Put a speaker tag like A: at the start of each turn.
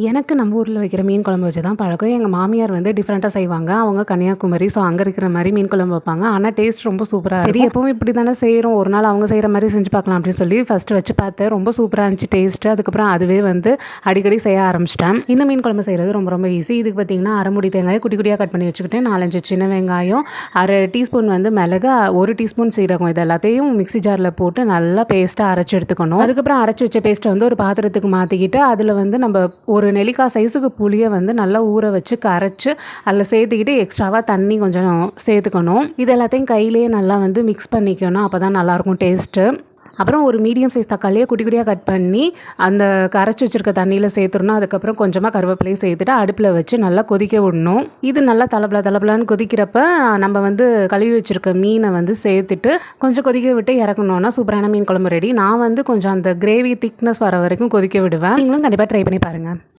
A: எனக்கு நம்ம ஊரில் வைக்கிற மீன் குழம்பு வச்சு தான் பழக்கம். எங்கள் மாமியார் வந்து டிஃப்ரெண்ட்டாக செய்வாங்க. அவங்க கன்னியாகுமரி. ஸோ அங்கே இருக்கிற மாதிரி மீன் குழம்பு வைப்பாங்க. ஆனால் டேஸ்ட் ரொம்ப சூப்பராக இருக்கும். சரி எப்பவும் இப்படி தானே செய்கிறோம், ஒரு நாள் அவங்க செய்கிற மாதிரி செஞ்சு பார்க்கலாம் அப்படின்னு சொல்லி ஃபஸ்ட்டு வச்சு பார்த்தேன். ரொம்ப சூப்பராக இருந்துச்சு டேஸ்ட்டு. அதுக்கப்புறம் அதுவே வந்து அடிக்கடி செய்ய ஆரம்பிச்சிட்டேன். இந்த மீன் குழம்பு செய்கிறது ரொம்ப ரொம்ப ஈஸி. இதுக்கு பார்த்திங்கன்னா அரை மூடி தேங்காயை குட்டி குட்டியாக கட் பண்ணி வச்சுக்கிட்டேன். 4-5 சின்ன வெங்காயம், அரை டீஸ்பூன் வந்து மிளகு, 1 டீஸ்பூன் சீரகம், இது எல்லாத்தையும் மிக்ஸி ஜாரில் போட்டு நல்லா பேஸ்ட்டாக அரைச்சி எடுத்துக்கணும். அதுக்கப்புறம் அரைச்சி வச்ச பேஸ்ட்டை வந்து ஒரு பாத்திரத்துக்கு மாற்றிக்கிட்டு அதில் வந்து நம்ம ஒரு நெல்லிக்காய் சைஸுக்கு புளியை வந்து நல்லா ஊற வச்சு கரைச்சி அதில் சேர்த்துக்கிட்டு எக்ஸ்ட்ராவாக தண்ணி கொஞ்சம் சேர்த்துக்கணும். இது எல்லாத்தையும் கையிலேயே நல்லா வந்து மிக்ஸ் பண்ணிக்கணும். அப்போ தான் நல்லாயிருக்கும் டேஸ்ட்டு. அப்புறம் ஒரு மீடியம் சைஸ் தக்காளியை குட்டி குட்டியாக கட் பண்ணி அந்த கரைச்சி வச்சுருக்க தண்ணியில் சேர்த்துடணும். அதுக்கப்புறம் கொஞ்சமாக கருவேப்பிலையும் சேர்த்துட்டு அடுப்பில் வச்சு நல்லா கொதிக்க விடணும். இது நல்லா தலப்பலான்னு கொதிக்கிறப்ப நம்ம வந்து கழுவி வச்சுருக்க மீனை வந்து சேர்த்துட்டு கொஞ்சம் கொதிக்க விட்டு இறக்கணுன்னா சூப்பரான மீன் குழம்பு ரெடி. நான் வந்து கொஞ்சம் அந்த கிரேவி திக்னஸ் வர வரைக்கும் கொதிக்க விடுவேன். நீங்களும் கண்டிப்பாக ட்ரை பண்ணி பாருங்கள்.